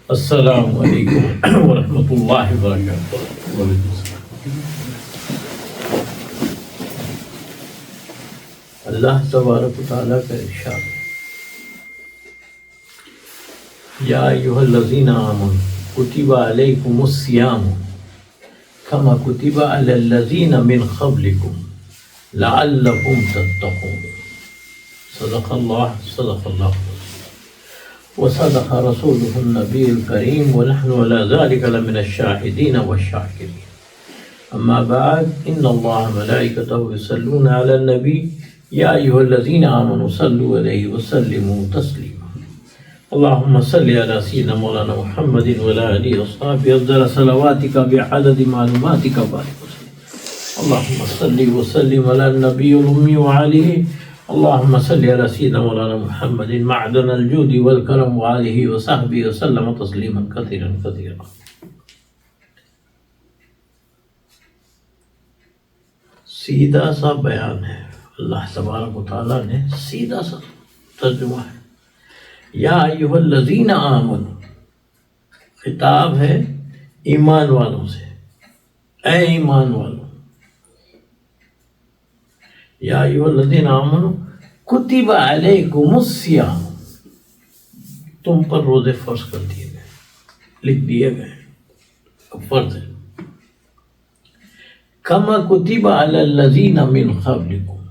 السلام علیکم ورحمۃ اللہ وبرکاتہ۔ وعلیکم السلام۔ اللہ تبارک و تعالیٰ کا ارشاد ہے، یا ایھا الذین آمنوا کتب علیکم الصیام کما کتب علی الذین من قبلکم لعلکم تتقون۔ صدق اللہ وصدق رسوله النبی الکریم ونحن علی ذلک لمن الشاہدین والشاکرین۔ اما بعد، ان اللہ ملائکتہ یصلون علی النبی یا ایھا الذین آمنوا صلوا علیہ وسلموا تسلیما۔ اللہم صلی علی سیدنا مولانا محمد وعلی آلہ وصحبہ افضل صلواتک بعدد معلوماتک وبارک وسلم۔ اللہم صلی وسلم علی النبی الامی وعلیہ۔ اللہم صلی علی سیدنا مولانا محمد معدن الجود والکرم وعلیہ وصحبہ وسلم تسلیما کثیرا کثیرا۔ سیدھا سا بیان ہے، اللہ تبارک و تعالیٰ نے سیدھا سا ترجمہ ہے۔ یا ایھا الذین آمنوا، خطاب ہے ایمان والوں سے، اے ایمان والوں۔ یا ایھا الذین آمنوا کتب علیکم الصیام، تم پر روزے فرض کر دیے گئے، لکھ دیے گئے، اب فرض ہے۔ کما کتب علی الذین من قبلکم،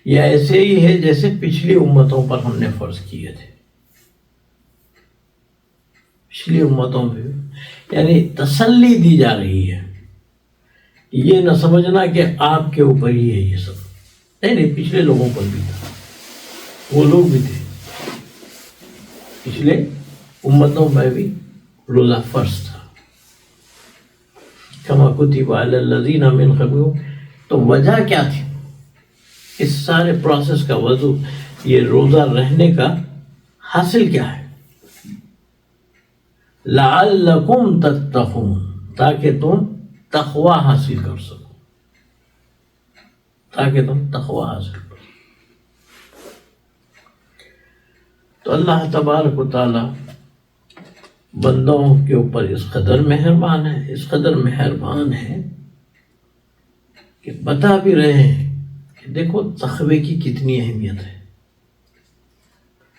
یہ ایسے ہی ہے جیسے پچھلی امتوں پر ہم نے فرض کیے تھے۔ پچھلی امتوں پہ یعنی تسلی دی جا رہی ہے، یہ نہ سمجھنا کہ آپ کے اوپر ہی ہے یہ سب، نہیں، پچھلے لوگوں پر بھی تھا، وہ لوگ بھی تھے، پچھلے امتوں میں بھی روزہ فرض تھا۔ کما کتب علی الذین من قبلکم، تو وجہ کیا تھی اس سارے پروسیس کا؟ وضو، یہ روزہ رہنے کا حاصل کیا ہے؟ لعلکم تتقون، تاکہ تم تقوی حاصل کر سکو، تاکہ تم تقوی حاصل کرو۔ تو اللہ تبارک و تعالی بندوں کے اوپر اس قدر مہربان ہے، اس قدر مہربان ہے کہ بتا بھی رہے ہیں کہ دیکھو تقوی کی کتنی اہمیت ہے،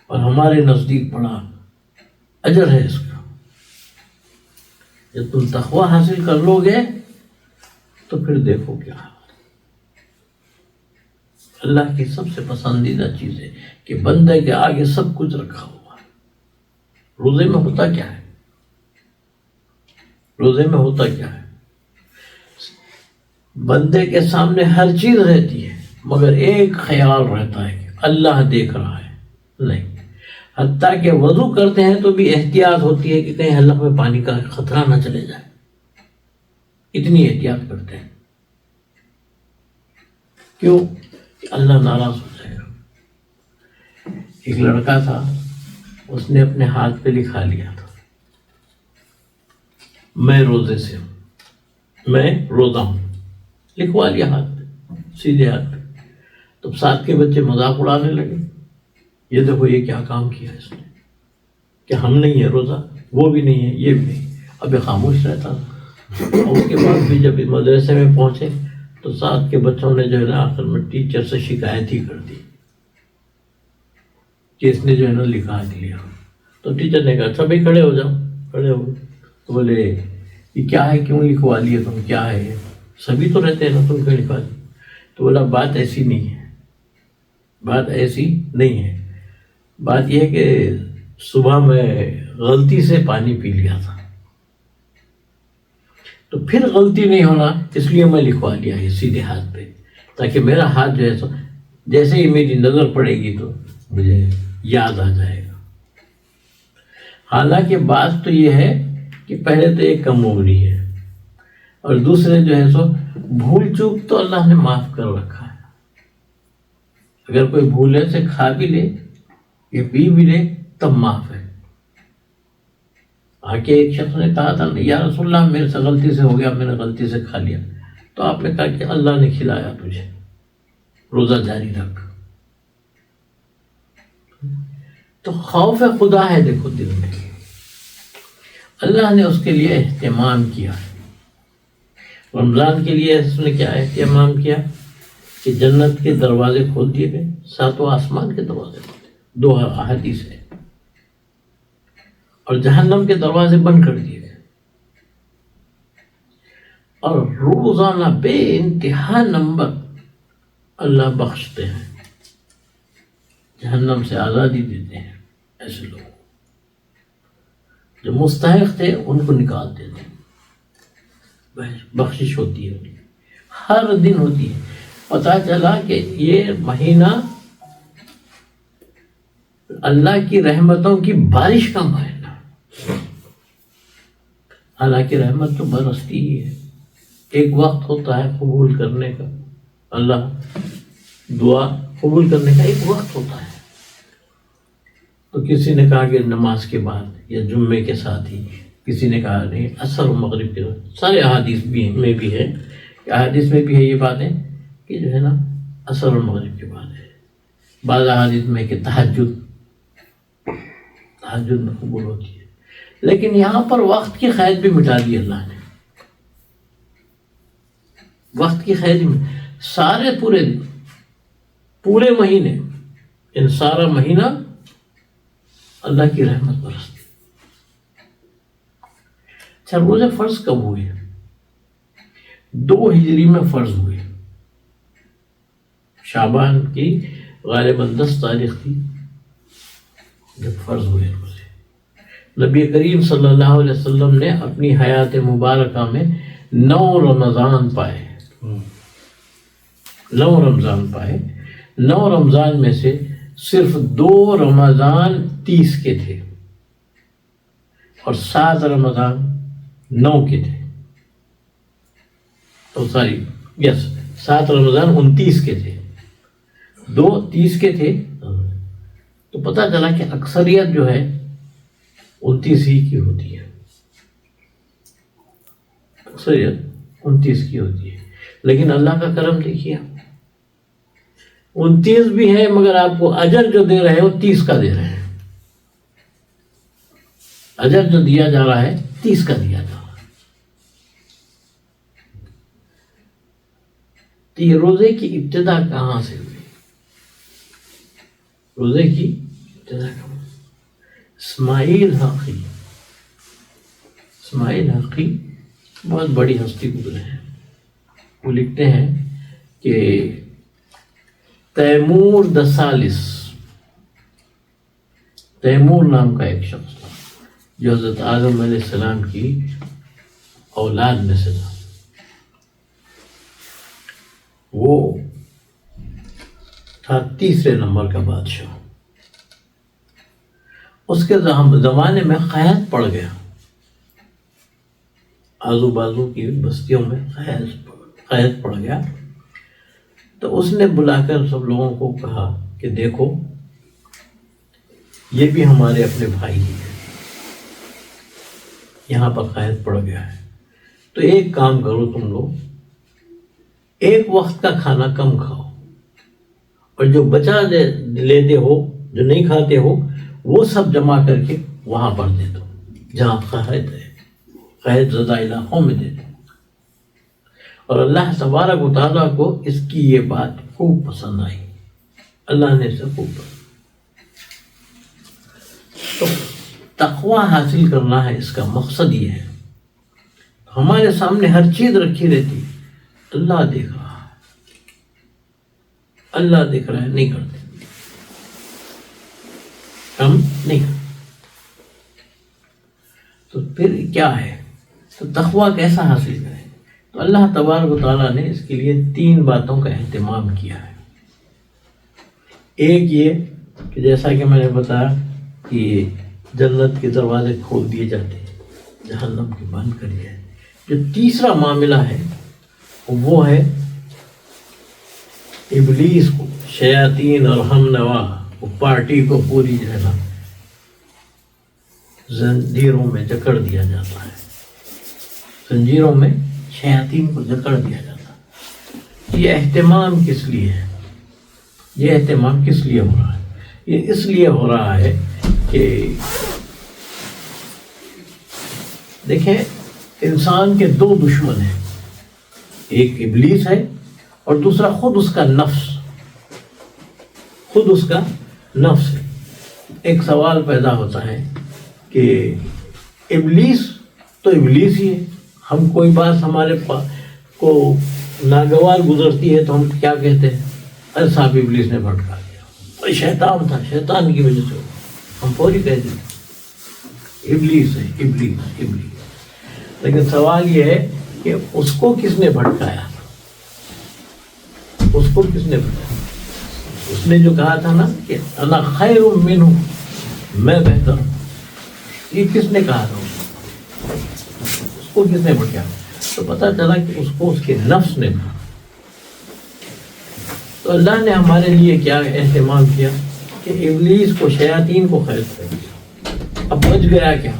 اور ہمارے نزدیک بڑا اجر ہے اس کا۔ جب تم تقوی حاصل کر لو گے تو پھر دیکھو کیا اللہ کی سب سے پسندیدہ چیز ہے کہ بندے کے آگے سب کچھ رکھا ہوا ہے۔ روزے میں ہوتا کیا ہے؟ روزے میں ہوتا کیا ہے؟ بندے کے سامنے ہر چیز رہتی ہے، مگر ایک خیال رہتا ہے کہ اللہ دیکھ رہا ہے، نہیں، حتیٰ کہ وضو کرتے ہیں تو بھی احتیاط ہوتی ہے کہ کہیں حلق میں پانی کا خطرہ نہ چلے جائے، اتنی احتیاط کرتے ہیں۔ کیوں؟ کہ اللہ ناراض ہو جائے گا۔ ایک لڑکا تھا، اس نے اپنے ہاتھ پہ لکھا لیا تھا، میں روزے سے ہوں، میں روزہ ہوں، لکھوا لیا ہاتھ پہ، سیدھے ہاتھ پہ۔ تو ساتھ کے بچے مذاق اڑانے لگے، یہ دیکھو یہ کیا کام کیا اس نے، کہ ہم نہیں ہے روزہ، وہ بھی نہیں ہے، یہ بھی نہیں۔ اب یہ خاموش رہتا تھا، اور اس کے بعد بھی جب مدرسے میں پہنچے تو ساتھ کے بچوں نے جو ہے نا آخر میں ٹیچر سے شکایت ہی کر دی کہ اس نے جو ہے نا لکھا دیا۔ تو ٹیچر نے کہا اچھا بھائی کھڑے ہو جاؤ، کھڑے ہو گئے۔ تو بولے یہ کیا ہے، کیوں لکھوا لیے تم، کیا ہے یہ؟ سبھی تو رہتے ہیں نا، تم کیوں لکھوا دی؟ تو بولا بات ایسی نہیں ہے، بات ایسی نہیں ہے، بات یہ ہے کہ صبح میں غلطی سے پانی پی لیا تھا، تو پھر غلطی نہیں ہونا اس لیے میں لکھوا لیا یہ سیدھے ہاتھ پہ، تاکہ میرا ہاتھ جو ہے سو جیسے ہی میری نظر پڑے گی تو مجھے یاد آ جائے گا۔ حالانکہ بات تو یہ ہے کہ پہلے تو ایک کم عمری ہے، اور دوسرے جو ہے سو بھول چوک تو اللہ نے معاف کر رکھا ہے۔ اگر کوئی بھولے سے کھا بھی لے یا پی بھی لے تب معاف ہے۔ آکے ایک شخص نے کہا تھا یا رسول اللہ میرے سے غلطی سے ہو گیا، میں نے غلطی سے کھا لیا، تو آپ نے کہا کہ اللہ نے کھلایا تجھے، روزہ جاری رکھ۔ تو خوف خدا ہے دیکھو دل میں، اللہ نے اس کے لیے اہتمام کیا ہے۔ رمضان کے لیے اس نے کیا اہتمام کیا کہ جنت کے دروازے کھول دیے گئے، ساتوں آسمان کے دروازے کھولے، 2 احادیث ہے، اور جہنم کے دروازے بند کر دیے گئے، اور روزانہ بے انتہا نمبر اللہ بخشتے ہیں، جہنم سے آزادی دیتے ہیں ایسے لوگ جو مستحق تھے، ان کو نکال دیتے ہیں، بخشش ہوتی ہے، ہر دن ہوتی ہے۔ پتہ چلا کہ یہ مہینہ اللہ کی رحمتوں کی بارش کا مہینہ، اللہ کی رحمت تو برستی ہی ہے، ایک وقت ہوتا ہے قبول کرنے کا، اللہ دعا قبول کرنے کا ایک وقت ہوتا ہے۔ تو کسی نے کہا کہ نماز کے بعد یا جمعے کے ساتھ ہی، کسی نے کہا نہیں عصر و مغرب کے بعد، سارے احادیث میں بھی ہے، احادیث میں بھی ہے یہ باتیں کہ جو ہے نا عصر و مغرب کے بعد ہے، بعض احادیث میں کہ تہجد میں قبول ہوتی ہے، لیکن یہاں پر وقت کی قید بھی مٹا دی اللہ نے، وقت کی قید میں سارے پورے دن، پورے مہینے، ان سارا مہینہ اللہ کی رحمت برستی۔ اچھا، روزے فرض کب ہوئے؟ 2 ہجری میں فرض ہوئے، شعبان کی غالباً 10 تاریخ تھی جب فرض ہوئے روزے۔ نبی کریم صلی اللہ علیہ وسلم نے اپنی حیات مبارکہ میں 9 رمضان پائے، 9 رمضان پائے، 9 رمضان میں سے صرف 2 رمضان 30 کے تھے اور 7 رمضان 9 کے تھے، تو 7 رمضان 29 کے تھے، 2 30 کے تھے، تو پتہ چلا کہ اکثریت جو ہے 29 ہی کی ہوتی ہے، اکثریت 29 کی ہوتی ہے، لیکن اللہ کا کرم دیکھیے، 29 بھی ہے مگر آپ کو اجر جو دے رہے ہیں وہ 30 کا دے رہے ہیں، اجر جو دیا جا رہا ہے 30 کا دیا جا رہا ہے۔ تو یہ روزے کی ابتدا کہاں سے ہوئی؟ روزے کی ابتدا کہاں؟ اسماعیل حقی بہت بڑی ہستی گزرے ہیں، وہ لکھتے ہیں کہ تیمور دسالس، تیمور نام کا ایک شخص تھا جو حضرت آدم علیہ السلام کی اولاد میں سے تھا، وہ تھا 3 نمبر کا بادشاہ، اس کے زمانے میں قحط پڑ گیا، آزو بازو کی بستیوں میں قحط پڑ گیا، تو اس نے بلا کر سب لوگوں کو کہا کہ دیکھو یہ بھی ہمارے اپنے بھائی ہیں، یہاں پر قحط پڑ گیا ہے، تو ایک کام کرو تم لوگ، ایک وقت کا کھانا کم کھاؤ، اور جو بچا لیتے ہو، جو نہیں کھاتے ہو، وہ سب جمع کر کے وہاں پر دے دو جہاں قحط ہے، قحط زدہ علاقوں میں دے دو۔ اور اللہ تبارک و تعالیٰ کو اس کی یہ بات خوب پسند آئی، اللہ نے اسے خوب پسند۔ تو تقویٰ حاصل کرنا ہے، اس کا مقصد یہ ہے، ہمارے سامنے ہر چیز رکھی رہتی، اللہ دیکھ رہا ہے، اللہ دیکھ رہا ہے، نہیں کرتے، ہم نہیں کرتے، تو پھر کیا ہے؟ تو تقویٰ کیسا حاصل کریں؟ تو اللہ تبارک و تعالیٰ نے اس کے لیے 3 باتوں کا اہتمام کیا ہے۔ ایک یہ کہ جیسا کہ میں نے بتایا کہ جنت کے دروازے کھول دیے جاتے ہیں، جہنم کے بند کر دیا ہے۔ جو تیسرا معاملہ ہے وہ ہے ابلیس کو، شیاطین اور ہم نوا وہ پارٹی کو پوری جو ہے نا زنجیروں میں جکڑ دیا جاتا ہے، زنجیروں میں شیاطین کو جکڑ دیا جاتا ہے۔ یہ اہتمام کس لیے ہے؟ یہ اہتمام کس لیے ہو رہا ہے؟ یہ اس لیے ہو رہا ہے کہ دیکھیں انسان کے دو دشمن ہیں، ایک ابلیس ہے اور دوسرا خود اس کا نفس، خود اس کا نفس ہے۔ ایک سوال پیدا ہوتا ہے کہ ابلیس تو ابلیس ہی ہے، ہم کوئی بات ہمارے کو ناگوار گزرتی ہے تو ہم کیا کہتے ہیں؟ ارے صاحب ابلیس نے بھٹکا دیا، شیطان تھا، شیطان کی وجہ سے ہم فوری کہہ دیتے ابلیس ہے، ابلیس ابلیس۔ لیکن سوال یہ ہے کہ اس کو کس نے بھٹکایا؟ اس کو کس نے بھٹکایا؟ اس نے جو کہا تھا نا کہ انا خیر منہ، میں بہتر ہوں، یہ کس نے کہا تھا؟ اس کو کس نے بھٹکایا؟ تو پتہ چلا کہ اس کو اس کے نفس نے کہا۔ تو اللہ نے ہمارے لیے کیا اہتمام کیا کہ ابلیس کو، شیاطین کو خیر کر دیا۔ اب بچ گیا کیا؟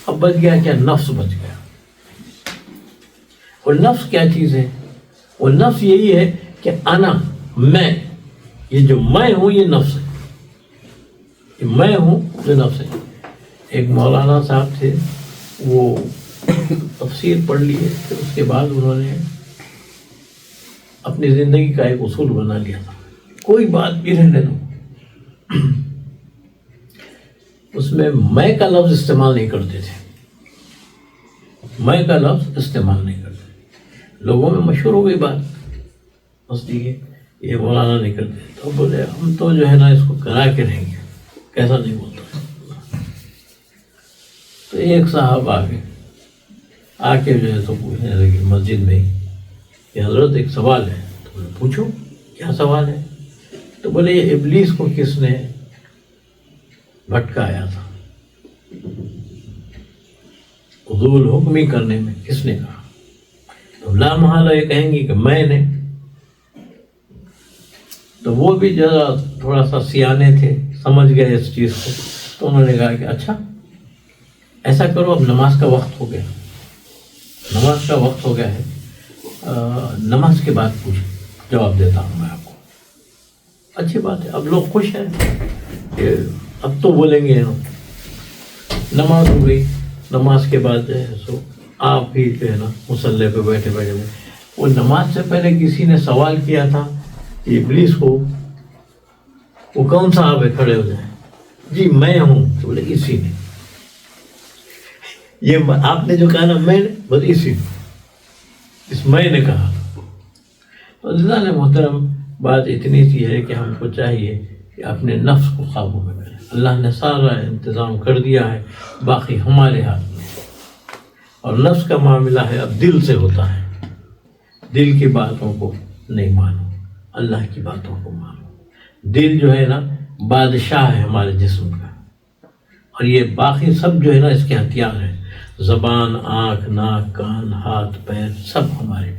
اب بچ گیا کیا؟ نفس بچ گیا۔ اور نفس کیا چیز ہے؟ وہ نفس یہی ہے کہ انا، میں، یہ جو میں ہوں یہ نفس ہے، یہ میں ہوں یہ نفس ہے۔ ایک مولانا صاحب تھے، وہ تفسیر پڑھ لیے، پھر اس کے بعد انہوں نے اپنی زندگی کا ایک اصول بنا لیا تھا، کوئی بات بھی رہنے دو، اس میں میں کا لفظ استعمال نہیں کرتے تھے، میں کا لفظ استعمال نہیں کرتے۔ لوگوں میں مشہور ہو گئی بات، مستی کے یہ مولانا نہیں کرتے، تو بولے ہم تو جو ہے نا اس کو کرا کے رہیں گے، کیسا نہیں بولتا۔ تو ایک صاحب آ کے جو ہے تو پوچھنے لگے مسجد میں ہی کہ حضرت ایک سوال ہے۔ تو بولے پوچھو کیا سوال ہے؟ تو بولے یہ ابلیس کو کس نے بھٹکایا تھا؟ حضور حکمی کرنے میں کس نے کہا؟ تو لا محالہ یہ کہیں گی کہ میں نے۔ تو وہ بھی ذرا تھوڑا سا سیانے تھے، سمجھ گئے اس چیز کو، تو انہوں نے کہا کہ اچھا ایسا کرو، اب نماز کا وقت ہو گیا، نماز کا وقت ہو گیا ہے، نماز کے بعد پوچھ جواب دیتا ہوں میں آپ کو۔ اچھی بات ہے، اب لوگ خوش ہیں کہ اب تو بولیں گے۔ نماز ہو گئی، نماز کے بعد جو ہے سو آپ ہی جو ہے نا مصلی پہ بیٹھے بیٹھے ہوئے، وہ نماز سے پہلے کسی نے سوال کیا تھا کہ ابلیس کو وہ کون سا آپ ہے؟ کھڑے ہو جائیں، جی میں ہوں۔ تو بولے اسی نے، یہ آپ نے جو کہا نا میں نے، بس اسی نے، اس میں نے کہا۔ تو اللہ نے محترم بات اتنی سی ہے کہ ہم کو چاہیے کہ اپنے نفس کو قابو میں کریں۔ اللہ نے سارا انتظام کر دیا ہے، باقی ہمارے ہاتھ میں۔ اور نفس کا معاملہ ہے اب دل سے ہوتا ہے، دل کی باتوں کو نہیں مانو، اللہ کی باتوں کو مانو۔ دل جو ہے نا بادشاہ ہے ہمارے جسم کا، اور یہ باقی سب جو ہے نا اس کے ہتھیار ہیں، زبان، آنکھ، ناک، کان، ہاتھ، پیر، سب ہمارے،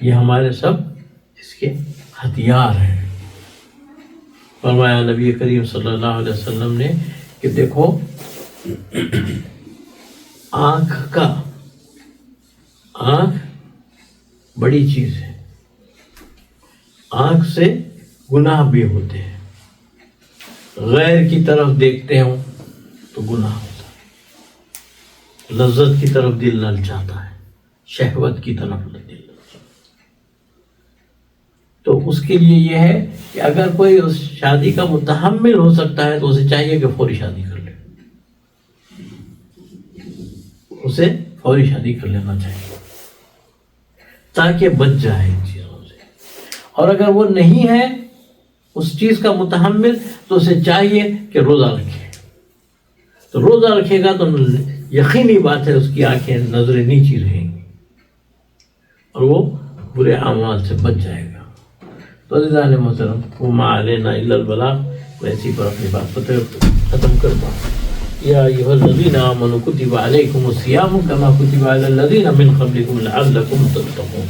یہ ہمارے سب اس کے ہتھیار ہیں۔ فرمایا نبی کریم صلی اللہ علیہ وسلم نے کہ دیکھو آنکھ بڑی چیز ہے، آنکھ سے گناہ بھی ہوتے ہیں، غیر کی طرف دیکھتے ہوں تو گناہ ہوتا ہے، لذت کی طرف دل للچاتا ہے، شہوت کی طرف دل للچاتا ہے۔ تو اس کے لیے یہ ہے کہ اگر کوئی اس شادی کا متحمل ہو سکتا ہے تو اسے چاہیے کہ فوری شادی کر لے، اسے فوری شادی کر لینا چاہیے تاکہ بچ جائے ان چیزوں سے۔ اور اگر وہ نہیں ہے اس چیز کا متحمل تو اسے چاہیے کہ روزہ رکھے، تو روزہ رکھے گا تو یقینی بات ہے اس کی آنکھیں، نظریں نیچی رہیں گی اور وہ برے اعمال سے بچ جائے گا۔ تو عزیزان محترم، وما علینا الا البلاغ، میں اسی پر اپنی بات ختم کرتا ہوں۔ یا ایھا الذین آمنوا کتب علیکم الصیام کما کتب علی الذین من قبلکم لعلکم تتقون۔